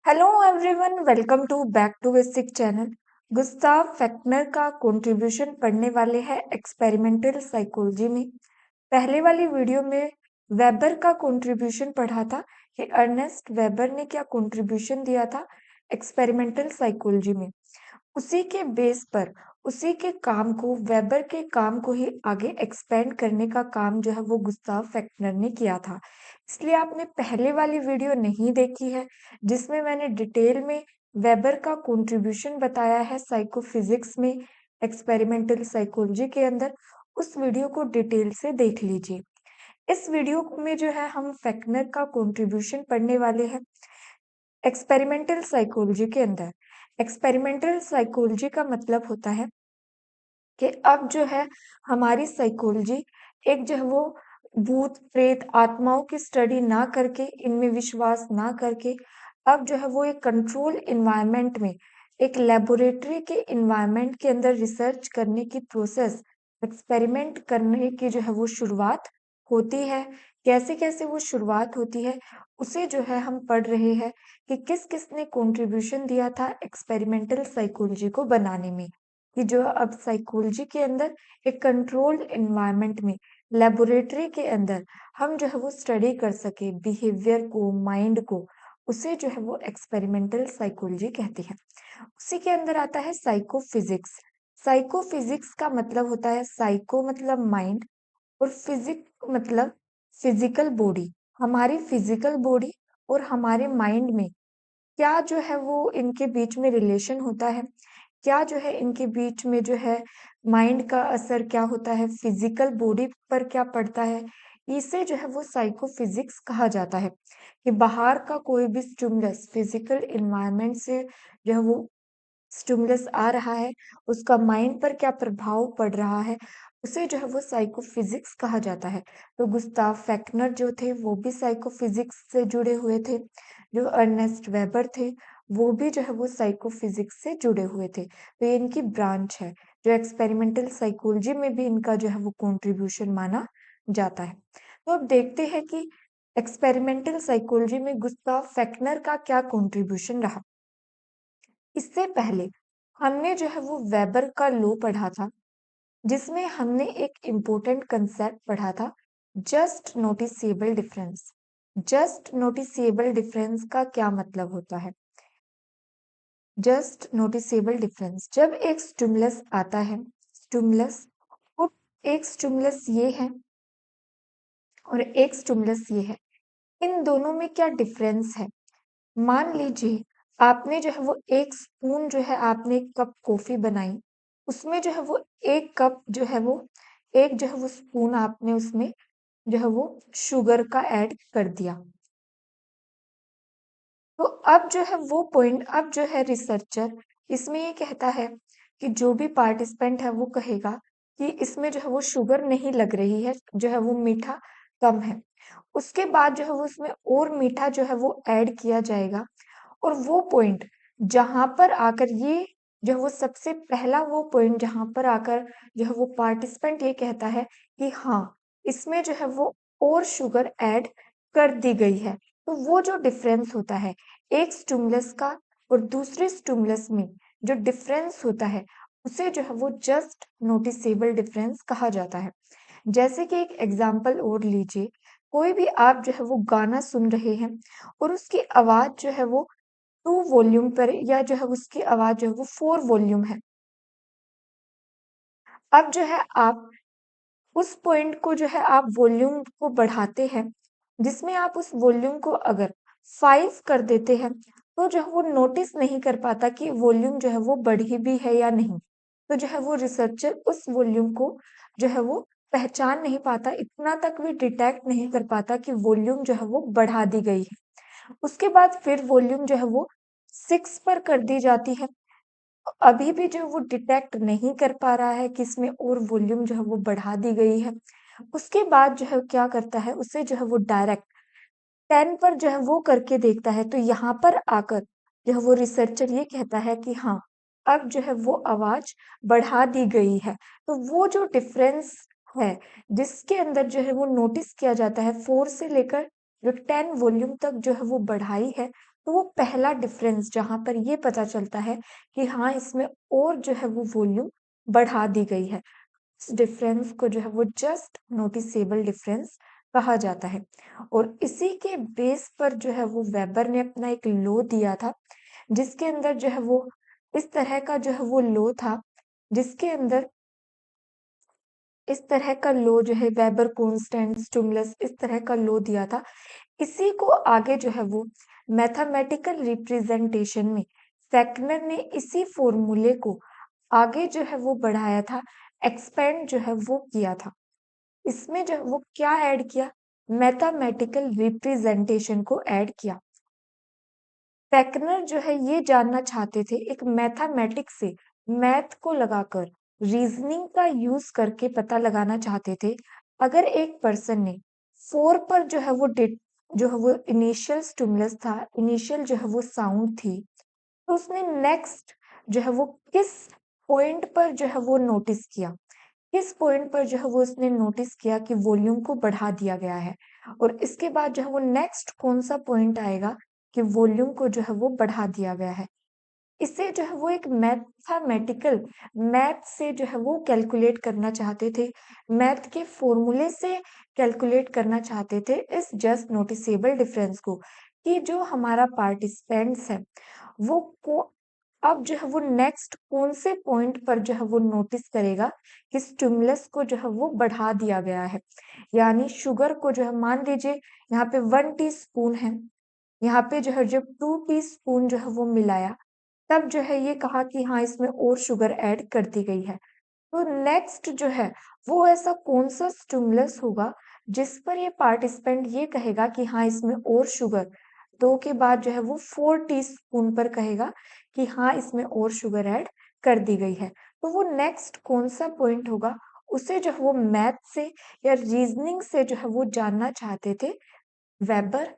Hello everyone, welcome to back to basic channel. Gustav Fechner का contribution पढ़ने वाले हैं एक्सपेरिमेंटल साइकोलॉजी में। पहले वाली वीडियो में वेबर का कंट्रीब्यूशन पढ़ा था कि अर्नेस्ट वेबर ने क्या कंट्रीब्यूशन दिया था एक्सपेरिमेंटल साइकोलॉजी में। उसी के बेस पर उसी के काम को, वेबर के काम को ही आगे एक्सपेंड करने का काम जो है वो गुस्ताव फैक्टनर ने किया था। इसलिए आपने पहले वाली वीडियो नहीं देखी है जिसमें मैंने डिटेल में वेबर का कंट्रीब्यूशन बताया है साइकोफिजिक्स में, एक्सपेरिमेंटल साइकोलॉजी के अंदर, उस वीडियो को डिटेल से देख लीजिए। इस वीडियो में जो है हम फैक्टनर का कंट्रीब्यूशन पढ़ने वाले हैं एक्सपेरिमेंटल साइकोलॉजी के अंदर। एक्सपेरिमेंटल साइकोलॉजी का मतलब होता है कि अब जो है हमारी साइकोलॉजी एक जो है वो भूत प्रेत आत्माओं की स्टडी ना करके, इनमें विश्वास ना करके, अब जो है वो एक कंट्रोल इन्वायरमेंट में, एक लेबोरेटरी के इन्वायरमेंट के अंदर रिसर्च करने की प्रोसेस, एक्सपेरिमेंट करने की जो है वो शुरुआत होती है। कैसे कैसे वो शुरुआत होती है उसे जो है हम पढ़ रहे हैं कि किस किस ने कंट्रीब्यूशन दिया था एक्सपेरिमेंटल साइकोलॉजी को बनाने में। कि जो अब साइकोलॉजी के अंदर एक कंट्रोल्ड एनवायरनमेंट में, लेबोरेटरी के अंदर हम जो है वो स्टडी कर सके बिहेवियर को, माइंड को, उसे जो है वो एक्सपेरिमेंटल साइकोलॉजी कहते हैं। उसी के अंदर आता है साइकोफिजिक्स। साइकोफिजिक्स का मतलब होता है, साइको मतलब माइंड और फिजिक मतलब फिजिकल बॉडी। हमारी फिजिकल बॉडी और हमारे माइंड में क्या जो है वो इनके बीच में रिलेशन होता है, क्या जो है इनके बीच में जो है माइंड का असर क्या होता है, फिजिकल बॉडी पर क्या पड़ता है, इसे जो है वो साइकोफिजिक्स कहा जाता है। कि बाहर का कोई भी स्टिमुलस फिजिकल एनवायरनमेंट से जो है वो स्टिमुलस आ रहा है, उसका माइंड पर क्या प्रभाव पड़ रहा है, उसे जो है वो साइकोफिजिक्स कहा जाता है। तो गुस्ताव फैक्टनर जो थे वो भी साइकोफिजिक्स से जुड़े हुए थे। जो अर्नेस्ट वेबर थे वो भी जो है वो साइकोफिजिक्स से जुड़े हुए थे। तो ये इनकी ब्रांच है जो एक्सपेरिमेंटल साइकोलॉजी में भी इनका जो है वो कंट्रीब्यूशन माना जाता है। तो अब देखते हैं कि एक्सपेरिमेंटल साइकोलॉजी में गुस्ताव फैक्टनर का क्या कंट्रीब्यूशन रहा। इससे पहले हमने जो है वो वेबर का लॉ पढ़ा था जिसमें हमने एक इम्पोर्टेंट कंसेप्ट पढ़ा था, just noticeable difference. Just noticeable difference का क्या मतलब होता है? जस्ट नोटिसेबल डिफरेंस, जब एक स्टिमुलस आता है, स्टिमुलस और एक स्टिमुलस ये है और एक स्टिमुलस ये है, इन दोनों में क्या डिफरेंस है? मान लीजिए आपने जो है वो एक स्पून जो है, आपने एक कप कॉफी बनाई, उसमें जो है वो एक कप जो है वो, एक जो है वो स्पून आपने उसमें जो है वो शुगर का ऐड कर दिया। तो अब जो है वो पॉइंट, अब जो है रिसर्चर इसमें ये कहता है कि जो भी पार्टिसिपेंट है वो कहेगा कि इसमें जो है वो शुगर नहीं लग रही है, जो है वो मीठा कम है। उसके बाद जो है वो उसमें और मीठा जो है वो ऐड किया जाएगा और वो पॉइंट जहां पर आकर ये जो है वो सबसे पहला वो पॉइंट जहां पर आकर जो है वो पार्टिसिपेंट ये कहता है कि हाँ, इसमें जो है वो और शुगर ऐड कर दी गई है। तो वो जो डिफरेंस होता है एक स्टिमुलस का और दूसरे स्टिमुलस में, जो डिफरेंस होता है उसे जो है वो जस्ट नोटिसेबल डिफरेंस कहा जाता है। जैसे कि एक एग्जांपल और लीजिए, कोई भी आप जो है वो गाना सुन रहे हैं और उसकी आवाज जो है वो 2 वॉल्यूम पर, या जो है उसकी आवाज जो है वो 4 वॉल्यूम है। अब जो है आप उस पॉइंट को जो है आप वॉल्यूम को बढ़ाते हैं, जिसमें आप उस वॉल्यूम को अगर 5 कर देते हैं, तो जो है वो नोटिस नहीं कर पाता कि वॉल्यूम जो है वो बढ़ी भी है या नहीं। तो जो है वो रिसर्चर उस वॉल्यूम को जो है वो पहचान नहीं पाता, इतना तक भी डिटेक्ट नहीं कर पाता कि वॉल्यूम जो है वो बढ़ा दी गई है। उसके बाद फिर वॉल्यूम जो है वो 6 पर कर दी जाती है। अभी भी जो है वो डिटेक्ट नहीं कर पा रहा है कि इसमें और वॉल्यूम जो है वो बढ़ा दी गई है। उसके बाद जो है क्या करता है, उसे जो है वो डायरेक्ट 10 पर जो है वो करके देखता है। तो यहाँ पर आकर जो है वो रिसर्चर ये कहता है कि हाँ, अब जो है वो आवाज बढ़ा दी गई है। तो वो जो डिफरेंस है जिसके अंदर जो है वो नोटिस किया जाता है, 4 से लेकर जो 10 वॉल्यूम तक जो है वो बढ़ाई है, तो वो पहला डिफरेंस जहाँ पर ये पता चलता है कि हाँ, इसमें और जो है वो वॉल्यूम बढ़ा दी गई है। इस डिफरेंस को जो है वो जस्ट नोटिसेबल डिफरेंस कहा जाता है। और इसी के बेस पर जो है वो वेबर ने अपना एक लॉ दिया था, जिसके अंदर जो है वो इस तरह का जो है वो लॉ था, जिसके अंदर इस तरह का लॉ जो है वेबर कांस्टेंट स्टिमुलस इस तरह का लॉ दिया था। इसी को आगे जो है वो मैथमेटिकल रिप्रेजेंटेशन में फेक्नर ने इसी फॉर्मूले को आगे जो है वो बढ़ाया था, एक्सपेंड जो है वो किया था। इसमें जो है वो क्या ऐड किया, मैथमेटिकल रिप्रेजेंटेशन को ऐड किया। फेकनर जो है ये जानना चाहते थे, एक मैथमेटिक्स से मैथ को लगाकर रीजनिंग का यूज करके पता लगाना चाहते थे, अगर एक पर्सन ने 4 पर जो है वो जो है वो इनिशियल स्टिमुलस था, इनिशियल जो है वो साउंड थी, तो उसने नेक्स्ट जो है वो किस पॉइंट पर जो है वो नोटिस किया, किस पॉइंट पर जो है वो उसने नोटिस किया कि वॉल्यूम को बढ़ा दिया गया है, और इसके बाद जो है वो नेक्स्ट कौन सा पॉइंट आएगा कि वॉल्यूम को जो है वो बढ़ा दिया गया है। इसे जो है वो एक मैथमेटिकल मैथ से जो है वो कैलकुलेट करना चाहते थे, मैथ के फॉर्मूले से कैलकुलेट करना चाहते थे इस जस्ट नोटिसेबल डिफरेंस को, कि जो हमारा पार्टिसिपेंट्स है वो को अब जो है वो नेक्स्ट कौन से पॉइंट पर जो है वो नोटिस करेगा कि स्टिमुलस को जो है वो बढ़ा दिया गया है। यानी शुगर को जो है मान लीजिए यहाँ पे 1 टीस्पून है, यहाँ पे जो है जब 2 टीस्पून जो है वो मिलाया, तब जो है ये कहा कि हाँ, इसमें और शुगर ऐड कर दी गई है। तो नेक्स्ट जो है वो ऐसा कौन सा स्टिमुलस होगा जिस पर ये पार्टिसिपेंट ये कहेगा कि हाँ, इसमें और शुगर 2 के बाद जो है वो 4 टीस्पून पर कहेगा कि हाँ, इसमें और शुगर ऐड कर दी गई है। तो वो नेक्स्ट कौन सा पॉइंट होगा, उसे जो है वो मैथ से या रीजनिंग से जो है वो जानना चाहते थे वेबर,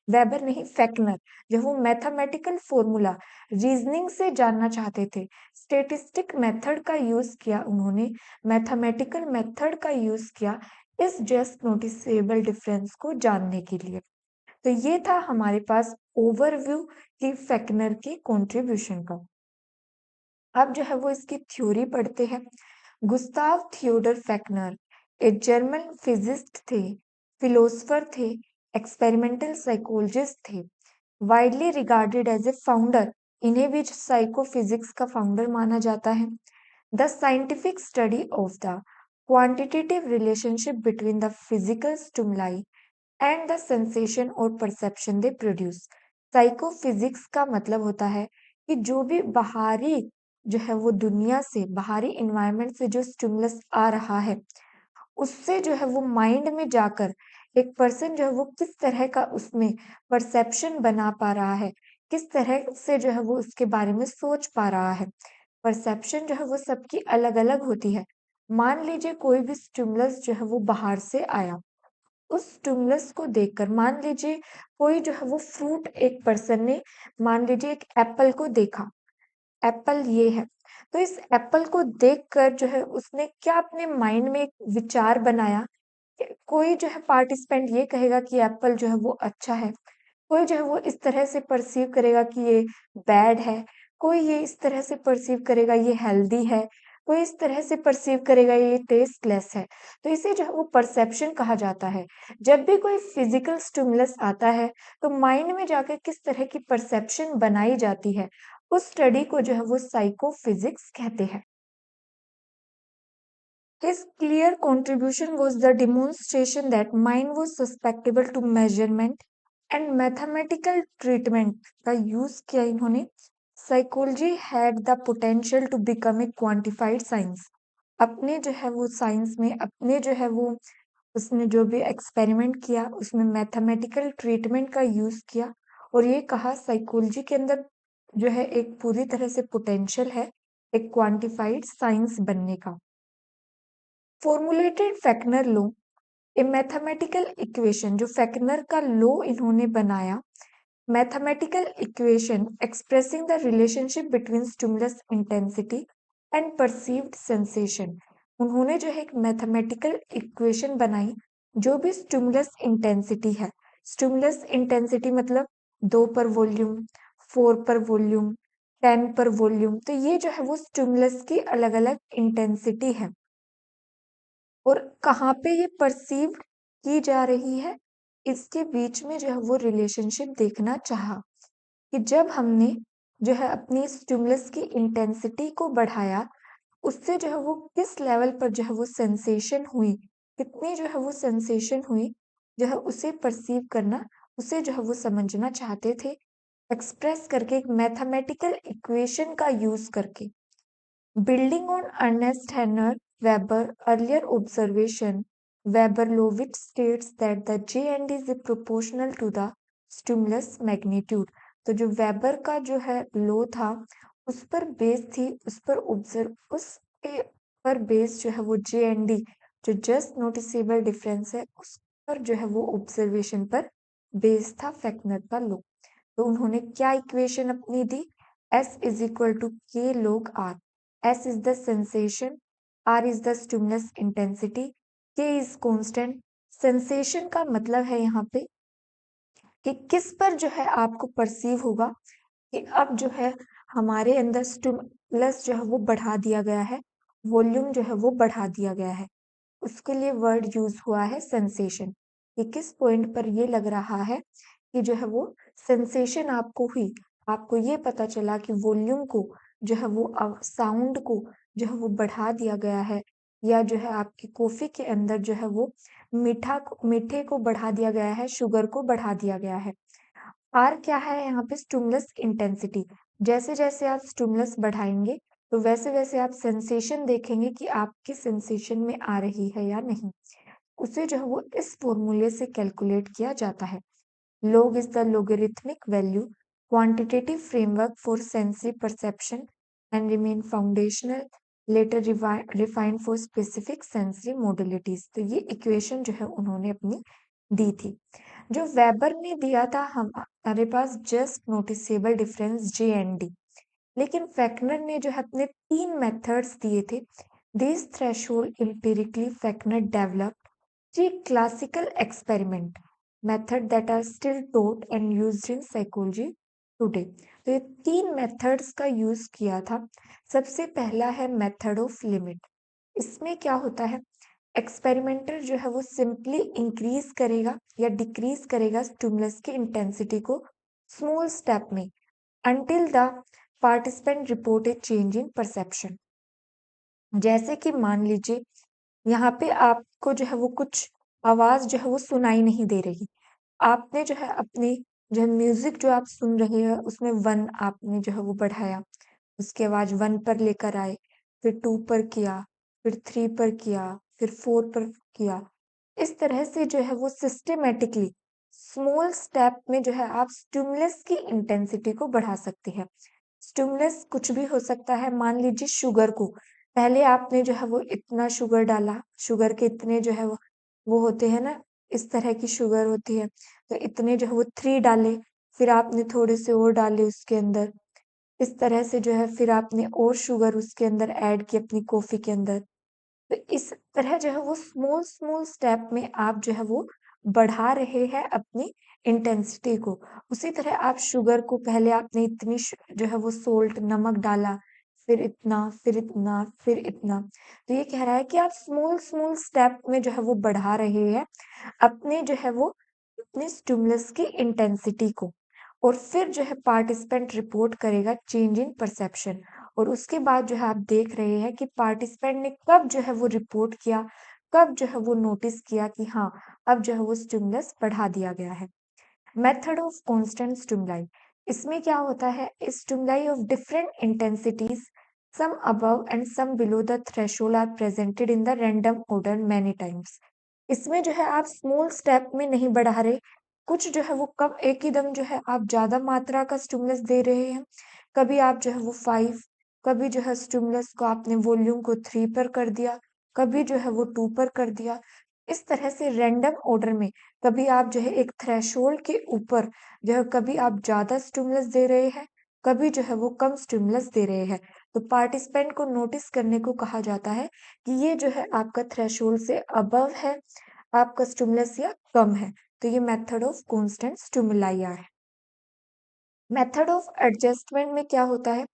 वेबर नहीं फेक्नर। जो वो मैथमेटिकल फॉर्मूला रीजनिंग से जानना चाहते थे, स्टेटिस्टिक मेथड का यूज किया उन्होंने, मैथमेटिकल मेथड का यूज किया इस जस्ट नोटिसेबल डिफरेंस को जानने के लिए। तो ये था हमारे पास ओवरव्यू की फेक्नर की कंट्रीब्यूशन का। अब जो है वो इसकी थ्योरी पढ़ते हैं। गुस्ताव थियोडर फेक्नर एक जर्मन फिजिस्ट थे, फिलोसफर थे, एक्सपेरिमेंटल साइकोलॉजिस्ट थे, widely regarded as a founder, इन्हें भी साइकोफिजिक्स का फाउंडर माना जाता है। The scientific study of the quantitative relationship between the physical stimuli and the sensation और परसेप्शन दे प्रोड्यूस। साइकोफिजिक्स का मतलब होता है कि जो भी बाहरी जो है वो दुनिया से, बाहरी इन्वायरमेंट से जो स्टिमुलस आ रहा है, उससे जो है वो माइंड में जाकर एक पर्सन जो है वो किस तरह का उसमें परसेप्शन बना पा रहा है, किस तरह से जो है वो उसके बारे में सोच पा रहा है। परसेप्शन जो है वो सबकी अलग अलग होती है। मान लीजिए कोई भी स्टिमुलस जो है वो बाहर से आया, उस स्टिमुलस को देखकर, मान लीजिए कोई जो है वो फ्रूट, एक पर्सन ने मान लीजिए एक एप्पल को देखा, एप्पल ये है, तो इस एप्पल को देखकर जो है उसने क्या अपने माइंड में एक विचार बनाया कि कोई जो है पार्टिसिपेंट ये कहेगा कि एप्पल जो है वो अच्छा है, कोई जो है वो इस तरह से परसीव करेगा कि ये बैड है, कोई ये इस तरह से परसीव करेगा ये हेल्दी है, कोई इस तरह से परसीव करेगा ये टेस्टलेस है। तो इसे जो है वो परसेप्शन कहा जाता है। जब भी कोई फिजिकल स्टिमुलस आता है, तो माइंड में जाकर किस तरह की परसेप्शन बनाई जाती है, उस स्टडी को जो है वो साइकोफिजिक्स कहते हैं। His clear contribution was the demonstration that mind was susceptible to measurement and mathematical treatment का यूज किया इन्होंने। Psychology had the potential to become a quantified science। अपने जो है वो साइंस में, अपने जो है वो उसने जो भी एक्सपेरिमेंट किया उसमें मैथमेटिकल ट्रीटमेंट का यूज किया, और ये कहा साइकोलॉजी के अंदर जो है एक पूरी तरह से पोटेंशियल है एक क्वांटिफाइड साइंस बनने का। Formulated Fechner law, a mathematical equation, जो फेक्नर का लॉ इन्होंने बनाया, mathematical equation expressing the relationship between stimulus intensity and perceived sensation. उन्होंने जो है एक मैथमेटिकल इक्वेशन बनाई, जो भी स्टिमुलस इंटेंसिटी है, स्टिमुलस इंटेंसिटी मतलब 2 पर वॉल्यूम, 4 पर वॉल्यूम, 10 पर वॉल्यूम। तो ये जो है वो स्टिमुलस की अलग-अलग इंटेंसिटी है और कहाँ पे ये परसीव्ड की जा रही है, इसके बीच में जो है वो रिलेशनशिप देखना चाहा कि जब हमने जो है अपनी स्टिमुलस की इंटेंसिटी को बढ़ाया, उससे जो है वो किस लेवल पर जो है वो सेंसेशन हुई, कितनी जो है वो सेंसेशन हुई, जो है उसे परसीव करना, उसे जो है वो समझना चाहते थे, एक्सप्रेस करके एक मैथमेटिकल इक्वेशन का यूज़ करके। Building on Ernest Henner Weber earlier observation, Weber-Lovitz states that the J&D is proportional to the stimulus magnitude। तो जो वेबर का जो है लो था उस पर बेस थी, उस पर ऑब्जर्व उसके पर बेस जो है वो J&D जो जस्ट नोटिसेबल डिफरेंस है उस पर जो है वो ऑब्जर्वेशन पर बेस था फेक्नर का लो। तो उन्होंने क्या इक्वेशन अपनी दी, S इज इक्वल टू के log R। S is the sensation, R is the stimulus intensity, K is constant। Sensation का मतलब है यहाँ पे कि किस पर जो है आपको परसीव होगा कि अब जो है हमारे अंदर स्टिमुलस जो है वो बढ़ा दिया गया है, वॉल्यूम जो है वो बढ़ा दिया गया है। उसके लिए वर्ड यूज हुआ है सेंसेशन कि किस पॉइंट पर ये लग रहा है कि जो है वो सेंसेशन आपको हुई, आपको ये पता चला कि वॉल्यूम को जो है वो साउंड को जो है वो बढ़ा दिया गया है या जो है आपकी कॉफी के अंदर जो है वो मीठे को बढ़ा दिया गया है, शुगर को बढ़ा दिया गया है। आर क्या है यहाँ पे, स्टिमुलस इंटेंसिटी। जैसे जैसे आप स्टिमुलस बढ़ाएंगे तो वैसे वैसे आप सेंसेशन देखेंगे कि आपकी सेंसेशन में आ रही है या नहीं। उसे जो है वो इस फॉर्मूले से कैलकुलेट किया जाता है। Log is the logarithmic value quantitative framework for sensory perception and remain foundational, later refined for specific sensory modalities। तो ये इक्वेशन जो है उन्होंने अपनी दी थी। जो वेबर ने दिया था हमारे पास just noticeable difference J and D, लेकिन फेक्नर ने जो है अपने 3 मेथड्स दिए थे। This threshold empirically Fechner developed 3 classical experiment method that are still taught and used in psychology today। तो ये 3 मेथड्स का यूज किया था। सबसे पहला है मेथड ऑफ लिमिट। इसमें क्या होता है, एक्सपेरिमेंटर जो है वो सिंपली इंक्रीज करेगा या डिक्रीज करेगा स्टिमुलस की इंटेंसिटी को स्मॉल स्टेप में until the participant report a change in perception। जैसे कि मान लीजिए यहाँ पे आपको जो है वो कुछ आवाज जो है वो सुनाई नहीं दे रही, आपने जो है अपनी जो है म्यूजिक जो आप सुन रहे हैं उसमें 1 आपने जो है वो बढ़ाया, उसके बाद 1 पर लेकर आए, फिर 2 पर किया, फिर 3 पर किया, फिर 4 पर किया। इस तरह से जो है वो सिस्टमैटिकली स्मॉल स्टेप में जो है आप स्टिमुलस की इंटेंसिटी को बढ़ा सकते हैं। स्टिमुलस कुछ भी हो सकता है, मान लीजिए शुगर को, पहले आपने जो है वो इतना शुगर डाला, शुगर के इतने जो है वो होते हैं ना, इस तरह की शुगर होती है, तो इतने जो है वो 3 डाले, फिर आपने थोड़े से और डाले उसके अंदर, इस तरह से जो है फिर आपने और शुगर उसके अंदर ऐड की अपनी कॉफी के अंदर। तो इस तरह जो है वो स्मॉल स्मॉल स्टेप में आप जो है वो बढ़ा रहे हैं अपनी इंटेंसिटी को। उसी तरह आप शुगर को पहले आपने इतनी जो है वो सोल्ट नमक डाला, फिर इतना, फिर इतना, फिर इतना। तो ये कह रहा है कि आप स्मॉल स्मॉल स्टेप में जो है वो बढ़ा रहे हैं अपने जो है वो अपने स्टिमुलस की इंटेंसिटी को, और फिर जो है पार्टिसिपेंट रिपोर्ट करेगा चेंज इन परसेप्शन। और उसके बाद जो है आप देख रहे हैं कि पार्टिसिपेंट ने कब जो है वो रिपोर्ट किया, कब जो है वो नोटिस किया कि हाँ अब जो है वो स्टिमुलस बढ़ा दिया गया है। मेथड ऑफ कांस्टेंट स्टिमुलाई, इसमें क्या होता है, stimuli of different intensities some above and some below the threshold are presented in the random order many times. इसमें जो है आप स्मॉल स्टेप में नहीं बढ़ा रहे, कुछ जो है वो कब एक ही दम जो है आप ज्यादा मात्रा का स्टिमुलस दे रहे हैं, कभी आप जो है वो 5, कभी जो है स्टिमुलस को आपने वॉल्यूम को 3 पर कर दिया, कभी जो है वो 2 पर कर दिया। इस तरह से रैंडम ऑर्डर में कभी आप जो है एक थ्रेशोल्ड के ऊपर जो है कभी आप ज्यादा स्टिमुलस दे रहे हैं, कभी जो है वो कम स्टिमुलस दे रहे हैं। तो पार्टिसिपेंट को नोटिस करने को कहा जाता है कि ये जो है आपका थ्रेशोल्ड से अबव है, आपका स्टिमुलस या कम है। तो ये मेथड ऑफ कांस्टेंट स्टिमुलाई है। मेथड ऑफ एडजस्टमेंट में क्या होता है,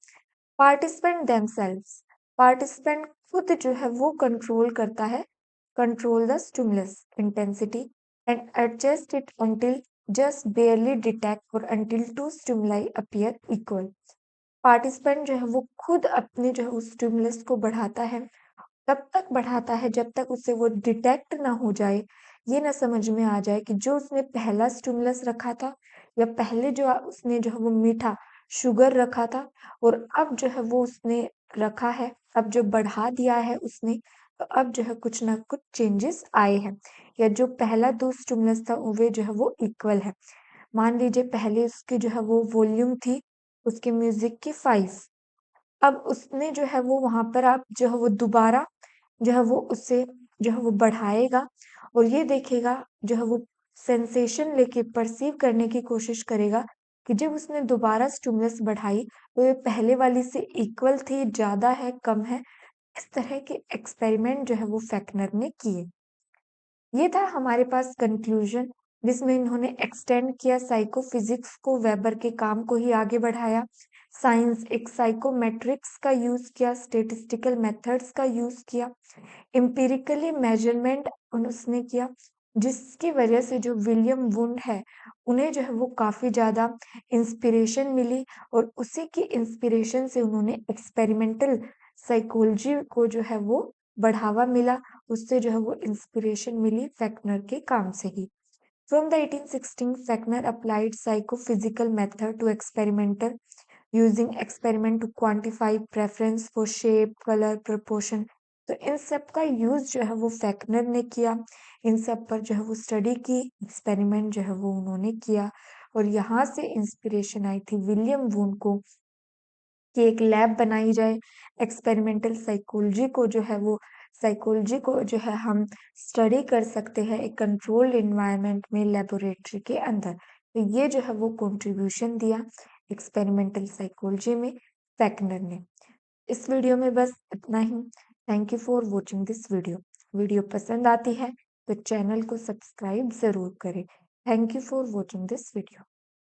पार्टिसिपेंट देमसेल्व्स, पार्टिसिपेंट खुद जो है वो कंट्रोल करता है, control the stimulus intensity and adjust it until just barely detect or until two stimuli appear equal। Participant जो है वो खुद अपने जो है उस स्टिमुलस को बढ़ाता है, तब तक बढ़ाता है जब तक उसे वो डिटेक्ट ना हो जाए, ये ना समझ में आ जाए कि जो उसने पहला स्टिमुलस रखा था या पहले जो उसने जो है वो मीठा शुगर रखा था और अब जो है वो उसने रखा है, अब जो बढ़ा दिया है उसने, तो अब जो है कुछ ना कुछ चेंजेस आए हैं, या जो पहला दो स्टिमुलस था वे जो है वो इक्वल है। मान लीजिए पहले उसकी जो है वो वॉल्यूम थी उसके म्यूजिक की 5, अब उसने जो है वो वहाँ पर आप जो है वो दोबारा जो है वो उससे जो है वो बढ़ाएगा और ये देखेगा जो है वो सेंसेशन लेके परसीव करने की कोशिश करेगा कि जब उसने दोबारा स्टिमुलस बढ़ाई तो ये पहले वाली से इक्वल थी, ज़्यादा है, कम है। इस तरह के एक्सपेरिमेंट जो है वो फेक्नर ने किए। ये था हमारे पास कंक्लूजन जिसमें इन्होंने एक्सटेंड किया साइकोफिजिक्स को, वेबर के काम को ही आगे बढ़ाया। साइंस एक साइकोमेट्रिक्स का यूज किया, स्टेटिस्टिकल मेथड्स का यूज किया, एम्पिरिकली मेजरमेंट उसने किया, जिसकी वजह से जो विलियम वुंड है उन्हें जो है वो काफी ज्यादा इंस्पिरेशन मिली और उसी की इंस्पिरेशन से उन्होंने एक्सपेरिमेंटल साइकोलॉजी को जो है वो बढ़ावा मिला, उससे जो है वो इंस्पिरेशन मिली फेक्नर के काम से ही। From the 1816, Fechner applied psychophysical method to experimental using experiment to quantify preference for shape, color, proportion। तो इन सब का यूज जो है वो फेक्नर ने किया, इन सब पर जो है वो स्टडी की, एक्सपेरिमेंट जो है वो उन्होंने किया और यहाँ से इंस्पिरेशन आई थी विलियम वून को कि एक लैब बनाई जाए, एक्सपेरिमेंटल साइकोलॉजी को जो है हम स्टडी कर सकते हैं एक कंट्रोल्ड इन्वायरमेंट में, लेबोरेटरी के अंदर। तो ये जो है वो कंट्रीब्यूशन दिया एक्सपेरिमेंटल साइकोलॉजी में फेक्नर ने। इस वीडियो में बस इतना ही। Thank you for watching this video. Video पसंद आती है तो चैनल को सब्सक्राइब जरूर करें। Thank you for watching this video.